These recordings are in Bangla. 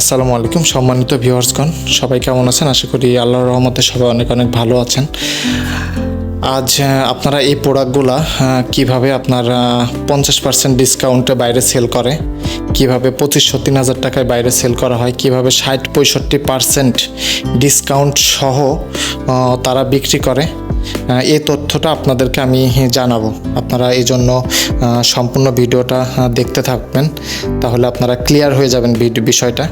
আসসালামু আলাইকুম সম্মানিত ভিউয়ার্সগণ, সবাই কেমন আছেন? আশা করি আল্লাহর রহমতে সবাই অনেক অনেক ভালো আছেন। আজ আপনারা এই প্রোডাক্টগুলা কিভাবে আপনারা 50% ডিসকাউন্টে বাইরে সেল করে, কিভাবে 25-30 টাকায় বাইরে সেল করা হয়, কিভাবে 60-65% ডিসকাউন্ট সহ তারা বিক্রি করে, এই তথ্যটা আপনাদেরকে আমি জানাবো। আপনারা এই জন্য সম্পূর্ণ ভিডিওটা দেখতে থাকবেন, তাহলে আপনারা ক্লিয়ার হয়ে যাবেন বিষয়টা।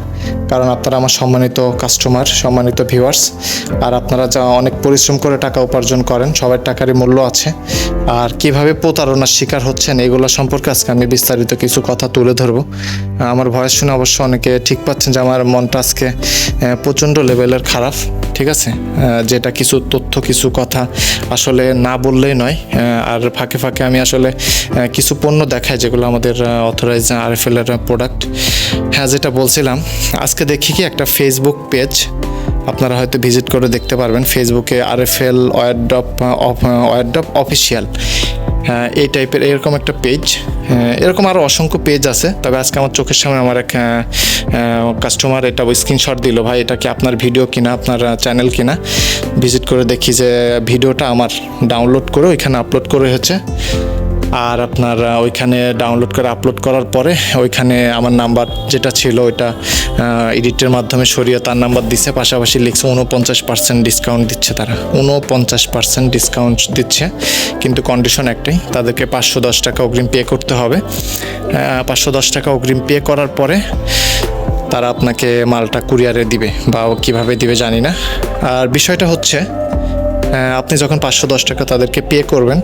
কারণ আপনারা আমার সম্মানিত কাস্টমার, সম্মানিত ভিউয়ার্স, আর আপনারা যা অনেক পরিশ্রম করে টাকা উপার্জন করেন, সবার টাকারই মূল্য আছে। আর কিভাবে প্রতারণার শিকার হচ্ছেন এগুলো সম্পর্কে আজকে আমি বিস্তারিত কিছু কথা তুলে ধরবো। আমার ভয়েস শুনে অবশ্য অনেকে ঠিক পাচ্ছেন যে আমার মনটা আজকে প্রচণ্ড লেভেলের খারাপ, ঠিক আছে। যেটা কিছু তথ্য, কিছু কথা আসলে না বললেই নয়। আর ফাঁকে ফাঁকে আমি আসলে কিছু পণ্য দেখাই যেগুলো আমাদের অথরাইজ আরএফএল এর প্রোডাক্ট। হ্যাঁ, যেটা বলছিলাম, আজকে দেখি কি একটা ফেসবুক পেজ আপনারা হয়তো ভিজিট করে দেখতে পারবেন। ফেসবুকে আরএফএল ওয়ারড্রপ অফিসিয়াল, এই টাইপের এরকম একটা পেজ। এরকম আরও অসংখ্য পেজ আছে, তবে আজকে আমার চোখের সামনে আমার এক কাস্টমার এটা স্ক্রিনশট দিল, ভাই এটা কি আপনার ভিডিও কিনা, আপনার চ্যানেল কিনা। ভিজিট করে দেখি যে ভিডিওটা আমার ডাউনলোড করে ওইখানে আপলোড করে হচ্ছে। আর আপনার ওইখানে ডাউনলোড করে আপলোড করার পরে ওইখানে আমার নাম্বার যেটা ছিল ওইটা এডিটের মাধ্যমে সরিয়ে তার নাম্বার দিচ্ছে, পাশাপাশি লিখছে 49% ডিসকাউন্ট দিচ্ছে। তারা 49% ডিসকাউন্ট দিচ্ছে, কিন্তু কন্ডিশন একটাই, তাদেরকে 510 টাকা অগ্রিম পে করতে হবে। 510 টাকা অগ্রিম পে করার পরে তারা আপনাকে মালটা কুরিয়ারে দিবে, বা কিভাবে দিবে জানি না। আর বিষয়টা হচ্ছে, আপনি যখন 510 টাকা তাদেরকে পে করবেন,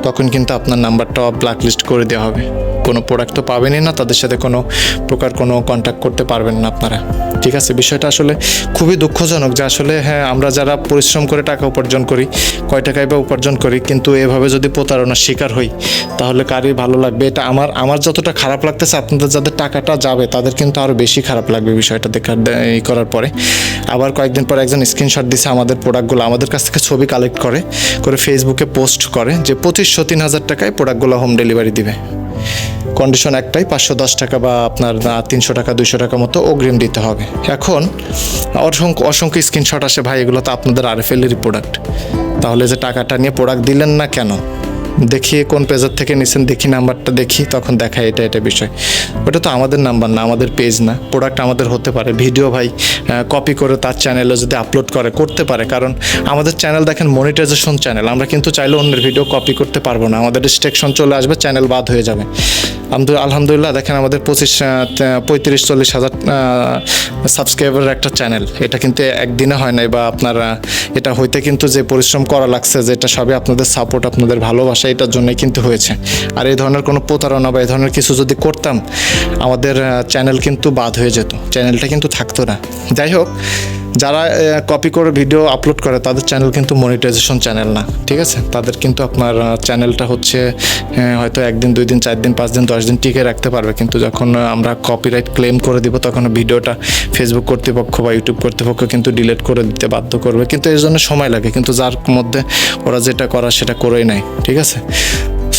তখন কিন্তু আপনার নাম্বারটা ব্ল্যাক লিস্ট করে দেওয়া হবে। কোনো প্রোডাক্ট তো পাবেনই না, তাদের সাথে কোনো প্রকার কোনো কন্ট্যাক্ট করতে পারবেন না আপনারা, ঠিক আছে। বিষয়টা আসলে খুবই দুঃখজনক যে আসলে হ্যাঁ, আমরা যারা পরিশ্রম করে টাকা উপার্জন করি, কয় টাকায় বা উপার্জন করি, কিন্তু এভাবে যদি প্রতারণার শিকার হই তাহলে কারই ভালো লাগবে? এটা আমার যতটা খারাপ লাগতেছে, আপনাদের যাদের টাকাটা যাবে তাদের কিন্তু আরও বেশি খারাপ লাগবে বিষয়টা করার পরে। আবার কয়েকদিন পর একজন স্ক্রিনশট দিছে আমাদের প্রোডাক্টগুলো, আমাদের কাছ থেকে ছবি কালেক্ট করে ফেসবুকে পোস্ট করে যে 2500-3000 টাকায় প্রোডাক্টগুলো হোম ডেলিভারি দিবে। কন্ডিশন একটাই, 510 টাকা বা আপনার 300 টাকা 200 টাকা মতো অগ্রিম দিতে হবে। এখন অসংখ্য স্ক্রিনশট আসে, ভাই এগুলো তো আপনাদের আরএফএলেরই প্রোডাক্ট, তাহলে যে টাকাটা নিয়ে প্রোডাক্ট দিলেন না কেন? দেখি কোন পেজের থেকে নিছেন, দেখি নাম্বারটা দেখি, তখন দেখায় এটা বিষয়। ওটা তো আমাদের নাম্বার না, আমাদের পেজ না, প্রোডাক্ট আমাদের হতে পারে। ভিডিও ভাই কপি করে তার চ্যানেলে যদি আপলোড করতে পারে, কারণ আমাদের চ্যানেল দেখেন মনিটাইজেশন চ্যানেল, আমরা কিন্তু চাইলে অন্যের ভিডিও কপি করতে পারবো না, আমাদের রেস্ট্রিকশন চলে আসবে, চ্যানেল বাদ হয়ে যাবে। আলহামদুলিল্লাহ দেখেন আমাদের 35-40 হাজার সাবস্ক্রাইবারের একটা চ্যানেল, এটা কিন্তু একদিনে হয় নাই, বা আপনার এটা হইতে কিন্তু যে পরিশ্রম করা লাগছে, যেটা সবই আপনাদের সাপোর্ট, আপনাদের ভালোবাসা, এটার জন্যই কিন্তু হয়েছে। আর এই ধরনের কোনো প্রতারণা বা এই ধরনের কিছু যদি করতাম, আমাদের চ্যানেল কিন্তু বাদ হয়ে যেত, চ্যানেলটা কিন্তু থাকতো না। যাই হোক, যারা কপি করে ভিডিও আপলোড করে তাদের চ্যানেল কিন্তু মনিটাইজেশন চ্যানেল না, ঠিক আছে। তাদের কিন্তু আপনার চ্যানেলটা হচ্ছে হয়তো 1 দিন 2 দিন 4 দিন 5 দিন 10 দিন টিকে রাখতে পারবে, কিন্তু যখন আমরা কপিরাইট ক্লেম করে দিব, তখন ভিডিওটা ফেসবুক কর্তৃপক্ষ বা ইউটিউব কর্তৃপক্ষ কিন্তু ডিলিট করে দিতে বাধ্য করবে। কিন্তু এর জন্য সময় লাগে, কিন্তু যার মধ্যে ওরা যেটা করার সেটা করেই নেয়, ঠিক আছে।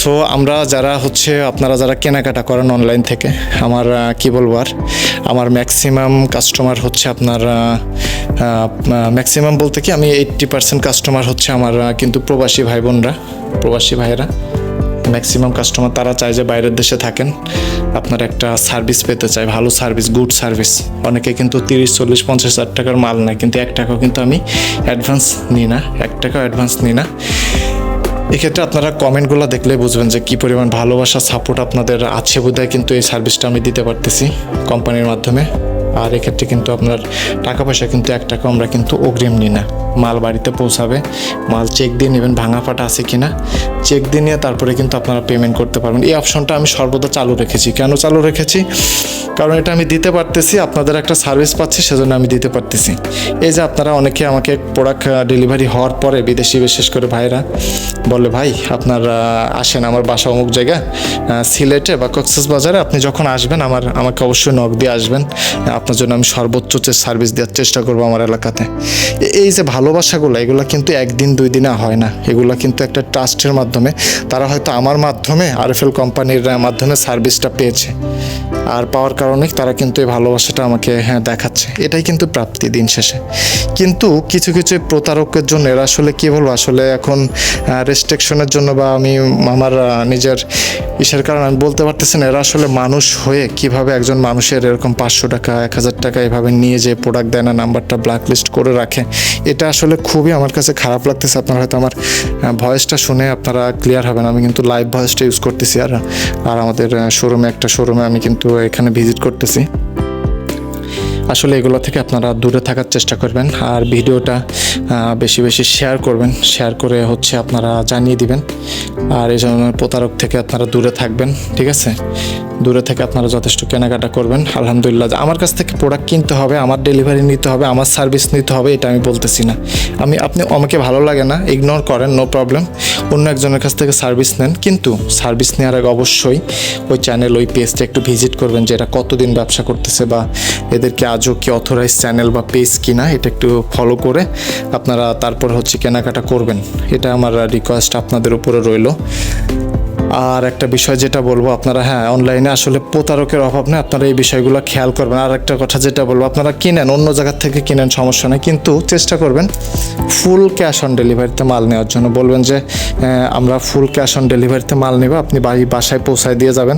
সো আমরা যারা হচ্ছে, আপনারা যারা কেনাকাটা করেন অনলাইন থেকে, আমার কি বলবো, আর আমার ম্যাক্সিমাম কাস্টমার হচ্ছে আপনার ম্যাক্সিমাম বলতে কি আমি 80% কাস্টমার হচ্ছে আমার কিন্তু প্রবাসী ভাই বোনরা, প্রবাসী ভাইয়েরা। ম্যাক্সিমাম কাস্টমার তারা চায় যে বাইরের দেশে থাকেন, আপনার একটা সার্ভিস পেতে চায়, ভালো সার্ভিস, গুড সার্ভিস। অনেকে কিন্তু 30-40-50 হাজার টাকার মাল নেয়, কিন্তু 1 টাকাও কিন্তু আমি অ্যাডভান্স নিই না, 1 টাকাও অ্যাডভান্স নিই না। এক্ষেত্রে আপনারা কমেন্টগুলো দেখলে বুঝবেন যে কী পরিমাণ ভালোবাসা, সাপোর্ট আপনাদের আছে, বোধহয় কিন্তু এই সার্ভিসটা আমি দিতে পারতেছি কোম্পানির মাধ্যমে। আর এক্ষেত্রে কিন্তু আপনার টাকা পয়সা কিন্তু 1 টাকা আমরা কিন্তু অগ্রিম নিই না, মাল বাড়িতে পৌঁছাবে, মাল চেক দিয়ে নেবেন, ভাঙা ফাটা আছে কিনা চেক দিয়ে নিয়ে তারপরে কিন্তু আপনারা পেমেন্ট করতে পারবেন। এই অপশনটা আমি সর্বদা চালু রেখেছি। কেন চালু রেখেছি? কারণ এটা আমি দিতে পারতেছি, আপনাদের একটা সার্ভিস পাচ্ছি, সেজন্য আমি দিতে পারতেছি। এই যে আপনারা অনেকে আমাকে প্রোডাক্ট ডেলিভারি হওয়ার পরে, বিদেশি বিশেষ করে ভাইরা বলে, ভাই আপনার আসেন, আমার বাসা অমুক জায়গা সিলেটে বা কক্সবাজারে, আপনি যখন আসবেন আমাকে অবশ্যই নক দিয়ে আসবেন, আপনার জন্য আমি সর্বোচ্চ সার্ভিস দেওয়ার চেষ্টা করবো আমার এলাকাতে। এই যে ভালোবাসাগুলো, এগুলো কিন্তু 1 দিন 2 দিনে হয় না, এগুলো কিন্তু একটা ট্রাস্টের মাধ্যমে, তারা হয়তো আমার মাধ্যমে আরএফএল কোম্পানির মাধ্যমে সার্ভিসটা পেয়েছে, আর পাওয়ার কারণে তারা কিন্তু এই ভালোবাসাটা আমাকে দেখাচ্ছে। এটাই কিন্তু প্রাপ্তি দিন শেষে। কিন্তু কিছু কিছু প্রতারকের জন্য এরা আসলে কী বলবো, আসলে এখন রেস্ট্রিকশনের জন্য বা আমি আমার নিজের ইসের কারণে আমি বলতে পারতেছি না, এরা আসলে মানুষ হয়ে কিভাবে একজন মানুষের এরকম 500 টাকা 1000 টাকা এভাবে নিয়ে যে প্রোডাক্ট দেয় না, নাম্বারটা ব্ল্যাকলিস্ট করে রাখে। এটা আসলে খুবই আমার কাছে খারাপ লাগতেছে। আপনারা হয়তো আমার ভয়েসটা শুনে আপনারা ক্লিয়ার হবেন, আমি কিন্তু লাইভ ভয়েসটা ইউজ করতেছি। আর আমাদের একটা শোরুমে আমি কিন্তু এখানে ভিজিট করতেছি। আসলে এগুলো থেকে আপনারা দূরে থাকার চেষ্টা করবেন, আর ভিডিওটা বেশি বেশি শেয়ার করবেন। শেয়ার করে হচ্ছে আপনারা জানিয়ে দিবেন, আর এই ধরনের প্রতারক থেকে আপনারা দূরে থাকবেন, ঠিক আছে? দূরে থেকে আপনারা যথেষ্ট কেনাকাটা করবেন। আলহামদুলিল্লাহ, আমার কাছ থেকে প্রোডাক্ট কিনতে হবে, আমার ডেলিভারি নিতে হবে, আমার সার্ভিস নিতে হবে, এটা আমি বলতেছি না। আপনি আমাকে ভালো লাগে না, ইগনোর করেন, নো প্রবলেম, অন্য একজনের কাছ থেকে সার্ভিস নেন। কিন্তু সার্ভিস নেওয়ার আগে অবশ্যই ওই চ্যানেল, ওই পেজটা একটু ভিজিট করবেন, যে এরা কতদিন ব্যবসা করতেছে বা এদেরকে আজও কি অথরাইজ চ্যানেল বা পেজ কিনা, এটা একটু ফলো করে আপনারা তারপর হচ্ছে কেনাকাটা করবেন। এটা আমার রিকোয়েস্ট আপনাদের উপরে রইল। আর একটা বিষয় যেটা বলবো, আপনারা অনলাইনে আসলে প্রতারকের অভাব নেই, আপনারা এই বিষয়গুলো খেয়াল করবেন। আর একটা কথা যেটা বলবো, আপনারা কিনেন, অন্য জায়গার থেকে কিনেন, সমস্যা নেই, কিন্তু চেষ্টা করবেন ফুল ক্যাশ অন ডেলিভারিতে মাল নেওয়ার জন্য। বলবেন যে আমরা ফুল ক্যাশ অন ডেলিভারিতে মাল নেব, আপনি বাসায় পৌঁছায় দিয়ে যাবেন,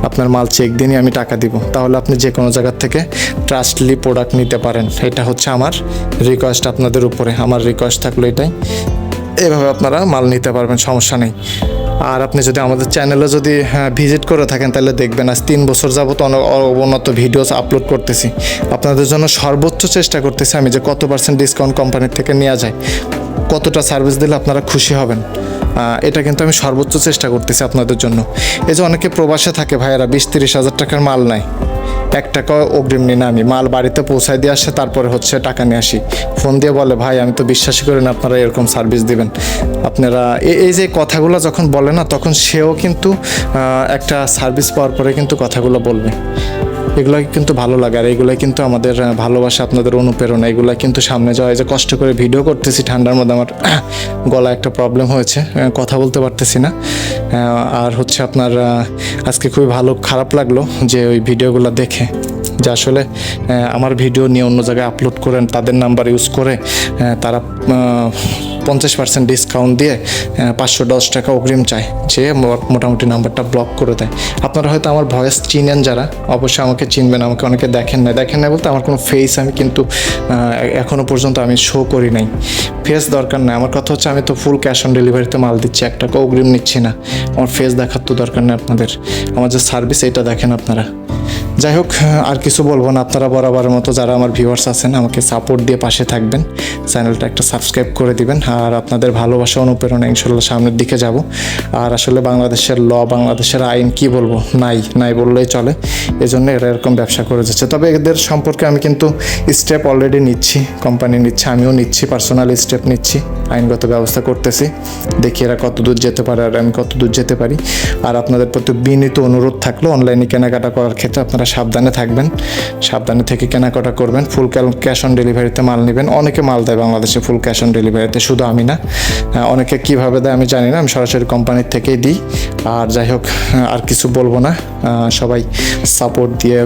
আপনার মাল চেক দিনই আমি টাকা দিব। তাহলে আপনি যে কোনো জায়গার থেকে ট্রাস্টলি প্রোডাক্ট নিতে পারেন। এটা হচ্ছে আমার রিকোয়েস্ট আপনাদের উপরে, আমার রিকোয়েস্ট থাকলো এটাই। এভাবে আপনারা মাল নিতে পারবেন, সমস্যা নেই। আর আপনি যদি আমাদের চ্যানেলে যদি ভিজিট করে থাকেন, তাহলে দেখবেন আজ 3 বছর যাবত অবনত ভিডিওস আপলোড করতেছি। আপনাদের জন্য সর্বোচ্চ চেষ্টা করতেছি আমি, যে কত % ডিসকাউন্ট কোম্পানির থেকে নেওয়া যায়, কতটা সার্ভিস দিলে আপনারা খুশি হবেন। এটা কিন্তু আমি সর্বোচ্চ চেষ্টা করতেছি আপনাদের জন্য। এই যে অনেকে প্রবাসে থাকে ভাইয়েরা, 20-30 হাজার টাকার মাল নেয়, 1 টাকাও অগ্রিম নিই না আমি, মাল বাড়িতে পৌঁছায় দিয়ে আসে, তারপরে হচ্ছে টাকা নিয়ে আসি। ফোন দিয়ে বলে, ভাই আমি তো বিশ্বাসই করি না আপনারা এরকম সার্ভিস দিবেন। আপনারা এই যে কথাগুলো যখন বলে না, তখন সেও কিন্তু একটা সার্ভিস পাওয়ার পরে কিন্তু কথাগুলো বলবে। এগুলাই কিন্তু ভালো লাগে, আর এগুলাই কিন্তু আমাদের ভালোবাসা, আপনাদের অনুপ্রেরণা, এগুলাই কিন্তু সামনে যাওয়া। যে কষ্ট করে ভিডিও করতেছি ঠান্ডার মধ্যে, আমার গলা একটা প্রবলেম হয়েছে, কথা বলতে পারতেছি না। আর হচ্ছে আপনার আজকে খুবই খারাপ লাগলো যে ওই ভিডিওগুলো দেখে, যে আসলে আমার ভিডিও নিয়ে অন্য জায়গায় আপলোড করেন, তাদের নাম্বার ইউজ করে তারা 50% ডিসকাউন্ট দিয়ে 510 টাকা অগ্রিম চায়, যে মোটামুটি নাম্বারটা ব্লক করে দেয়। আপনারা হয়তো আমার ভয়েস চিনেন, যারা অবশ্যই আমাকে চিনবেন, আমাকে অনেকে দেখেন না বলতে আমার কোনো ফেস আমি কিন্তু এখনও পর্যন্ত আমি শো করি নাই। ফেস দরকার নাই, আমার কথা হচ্ছে আমি তো ফুল ক্যাশ অন ডেলিভারিতে মাল দিচ্ছি, 1 টাকা অগ্রিম নিচ্ছি না। আমার ফেস দেখার তো দরকার নেই আপনাদের, আমার যে সার্ভিস এটা দেখেন আপনারা। যাই হোক, আর কিছু বলবো না। আপনারা বরাবরের মতো যারা আমার ভিউয়ার্স আছেন, আমাকে সাপোর্ট দিয়ে পাশে থাকবেন, চ্যানেলটা একটা সাবস্ক্রাইব করে দিবেন। আর আপনাদের ভালোবাসা, অনুপ্রেরণা ইনশাল্লাহ সামনের দিকে যাব। আর আসলে বাংলাদেশের বাংলাদেশের আইন কি বলবো, নাই বললেই চলে। এজন্য এরা এরকম ব্যবসা করে যাচ্ছে। তবে এদের সম্পর্কে আমি কিন্তু স্টেপ অলরেডি নিচ্ছি, কোম্পানি নিচ্ছে, আমিও নিচ্ছি, পার্সোনালি স্টেপ নিচ্ছি, আইনগত ব্যবস্থা করতেছি। দেখি এরা কত দূর যেতে পারে আর আমি কত দূর যেতে পারি। আর আপনাদের প্রতি বিনীত অনুরোধ থাকলো, অনলাইনে কেনাকাটা করার ক্ষেত্রে আপনারা সাবধানে থাকবেন, সাবধানে থেকে কেনাকাটা করবেন। ফুল ক্যাশ অন ডেলিভারিতে মাল নেবেন। অনেকে মাল দেয় বাংলাদেশে ফুল ক্যাশ অন ডেলিভারিতে, শুধু আমি না, অনেকে কীভাবে দেয় আমি জানি না, আমি সরাসরি কোম্পানির থেকেই দিই। আর যাই হোক, আর কিছু বলবো না। সবাই সাপোর্ট দিয়ে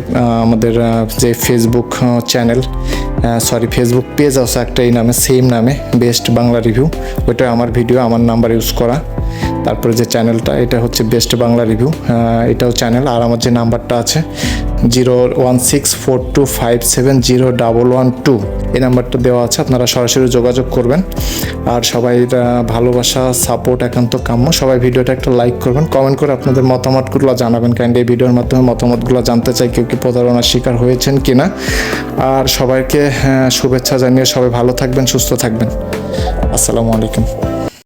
আমাদের যে ফেসবুক চ্যানেল, ফেসবুক পেজ আছে একটা, এই নামে, সেম নামে, বেস্ট বাংলা রিভিউ, ওইটা আমার ভিডিও, আমার নাম্বার ইউজ করা। তারপরে যে চ্যানেলটা, এটা হচ্ছে বেস্ট বাংলা রিভিউ, এটাও চ্যানেল। আর আমার যে নাম্বারটা আছে 01642570112, এই নাম্বারটা দেওয়া আছে, আপনারা সরাসরি যোগাযোগ করবেন। আর সবাই ভালোবাসা, সাপোর্ট একান্ত কাম্য। সবাই ভিডিওটা একটা লাইক করবেন, কমেন্ট করে আপনাদের মতামতগুলো জানাবেন। কাইন্ড এই ভিডিওর মাধ্যমে মতামতগুলো জানতে চাই, কেউ কি প্রতারণার শিকার হয়েছেন কিনা। আর সবাইকে শুভেচ্ছা জানিয়ে সবাই ভালো থাকবেন, সুস্থ থাকবেন। আসসালামু আলাইকুম।